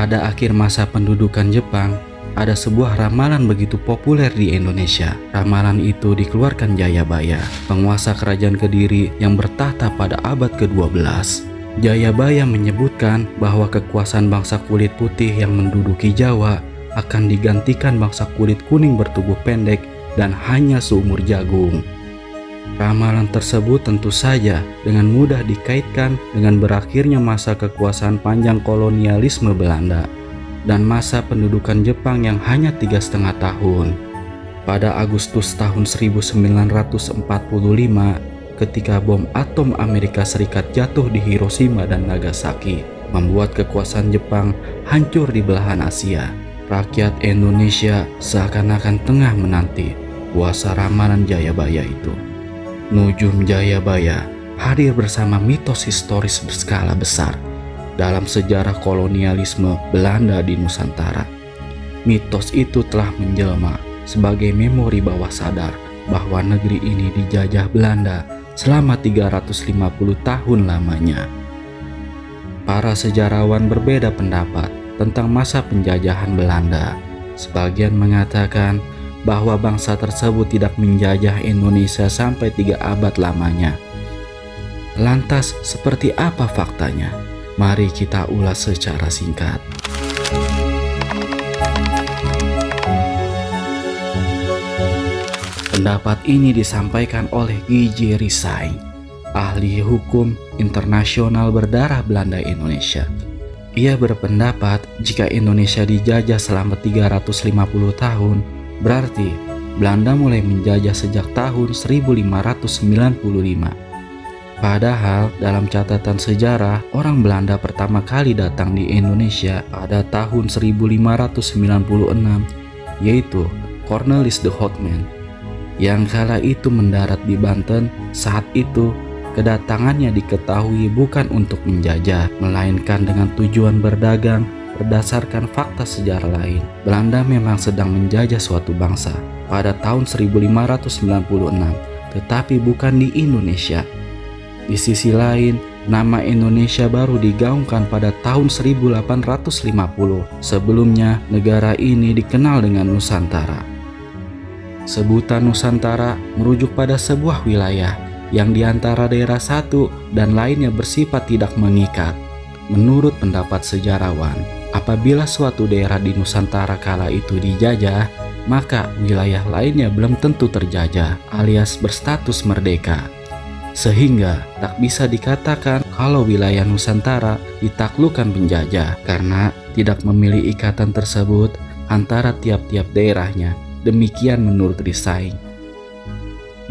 Pada akhir masa pendudukan Jepang, ada sebuah ramalan begitu populer di Indonesia. Ramalan itu dikeluarkan Jayabaya, penguasa kerajaan Kediri yang bertahta pada abad ke-12. Jayabaya menyebutkan bahwa kekuasaan bangsa kulit putih yang menduduki Jawa akan digantikan bangsa kulit kuning bertubuh pendek dan hanya seumur jagung. Ramalan tersebut tentu saja dengan mudah dikaitkan dengan berakhirnya masa kekuasaan panjang kolonialisme Belanda dan masa pendudukan Jepang yang hanya 3,5 tahun. Pada Agustus tahun 1945, ketika bom atom Amerika Serikat jatuh di Hiroshima dan Nagasaki, membuat kekuasaan Jepang hancur di belahan Asia. Rakyat Indonesia seakan-akan tengah menanti kuasa ramalan Jayabaya itu. Nujum Jayabaya hadir bersama mitos historis berskala besar dalam sejarah kolonialisme Belanda di Nusantara. Mitos itu telah menjelma sebagai memori bawah sadar bahwa negeri ini dijajah Belanda selama 350 tahun lamanya. Para sejarawan berbeda pendapat tentang masa penjajahan Belanda. Sebagian mengatakan bahwa bangsa tersebut tidak menjajah Indonesia sampai 3 abad lamanya. Lantas, seperti apa faktanya? Mari kita ulas secara singkat. Pendapat ini disampaikan oleh G.J. Risaing, ahli hukum internasional berdarah Belanda Indonesia. Ia berpendapat jika Indonesia dijajah selama 350 tahun, berarti Belanda mulai menjajah sejak tahun 1595. Padahal dalam catatan sejarah, orang Belanda pertama kali datang di Indonesia pada tahun 1596, yaitu Cornelis de Houtman, yang kala itu mendarat di Banten. Saat itu kedatangannya diketahui bukan untuk menjajah, melainkan dengan tujuan berdagang. Berdasarkan fakta sejarah lain, Belanda memang sedang menjajah suatu bangsa pada tahun 1596, tetapi bukan di Indonesia. Di sisi lain, nama Indonesia baru digaungkan pada tahun 1850. Sebelumnya, negara ini dikenal dengan Nusantara. Sebutan Nusantara merujuk pada sebuah wilayah yang diantara daerah satu dan lainnya bersifat tidak mengikat. Menurut pendapat sejarawan, apabila suatu daerah di Nusantara kala itu dijajah, maka wilayah lainnya belum tentu terjajah alias berstatus merdeka. Sehingga tak bisa dikatakan kalau wilayah Nusantara ditaklukkan penjajah karena tidak memiliki ikatan tersebut antara tiap-tiap daerahnya. Demikian menurut Risaing.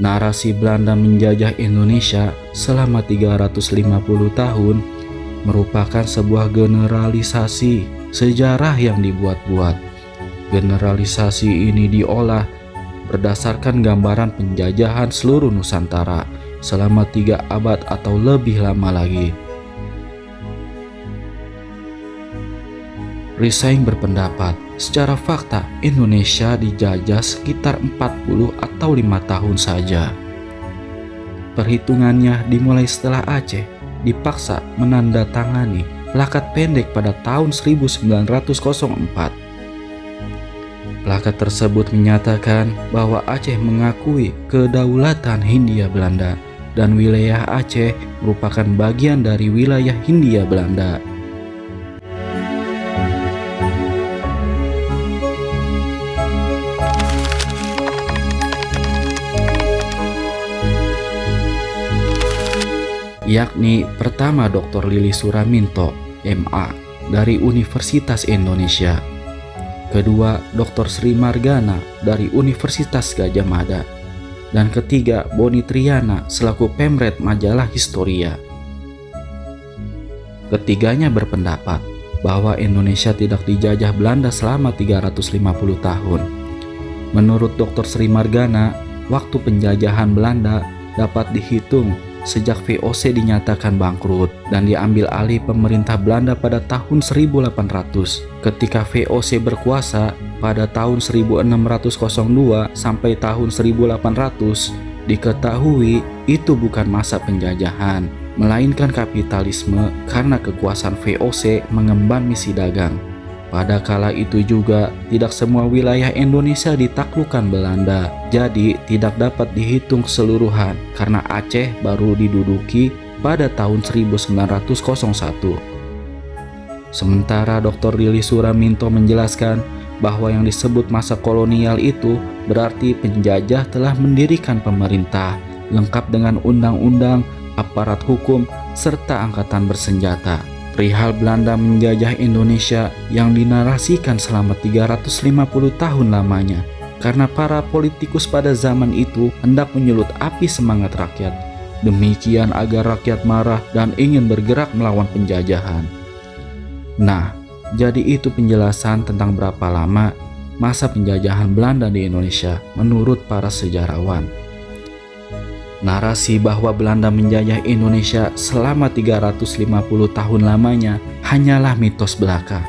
Narasi Belanda menjajah Indonesia selama 350 tahun merupakan sebuah generalisasi sejarah yang dibuat-buat. Generalisasi ini diolah berdasarkan gambaran penjajahan seluruh Nusantara selama 3 abad atau lebih lama lagi. Risaing berpendapat, secara fakta Indonesia dijajah sekitar 40 atau 5 tahun saja. Perhitungannya dimulai setelah Aceh dipaksa menandatangani plakat pendek pada tahun 1904. Plakat tersebut menyatakan bahwa Aceh mengakui kedaulatan Hindia Belanda dan wilayah Aceh merupakan bagian dari wilayah Hindia Belanda. Yakni pertama Dr. Lili Suraminto, MA, dari Universitas Indonesia. Kedua, Dr. Sri Margana dari Universitas Gadjah Mada. Dan ketiga, Boni Triana selaku pemret majalah Historia. Ketiganya berpendapat bahwa Indonesia tidak dijajah Belanda selama 350 tahun. Menurut Dr. Sri Margana, waktu penjajahan Belanda dapat dihitung sejak VOC dinyatakan bangkrut dan diambil alih pemerintah Belanda pada tahun 1800. Ketika VOC berkuasa pada tahun 1602 sampai tahun 1800, diketahui itu bukan masa penjajahan, melainkan kapitalisme karena kekuasaan VOC mengemban misi dagang. Pada kala itu juga, tidak semua wilayah Indonesia ditaklukkan Belanda, jadi tidak dapat dihitung keseluruhan karena Aceh baru diduduki pada tahun 1901. Sementara Dr. Lili Suraminto menjelaskan bahwa yang disebut masa kolonial itu berarti penjajah telah mendirikan pemerintah, lengkap dengan undang-undang, aparat hukum, serta angkatan bersenjata. Perihal Belanda menjajah Indonesia yang dinarasikan selama 350 tahun lamanya, karena para politikus pada zaman itu hendak menyulut api semangat rakyat. Demikian agar rakyat marah dan ingin bergerak melawan penjajahan. Nah, jadi itu penjelasan tentang berapa lama masa penjajahan Belanda di Indonesia menurut para sejarawan. Narasi bahwa Belanda menjajah Indonesia selama 350 tahun lamanya hanyalah mitos belaka.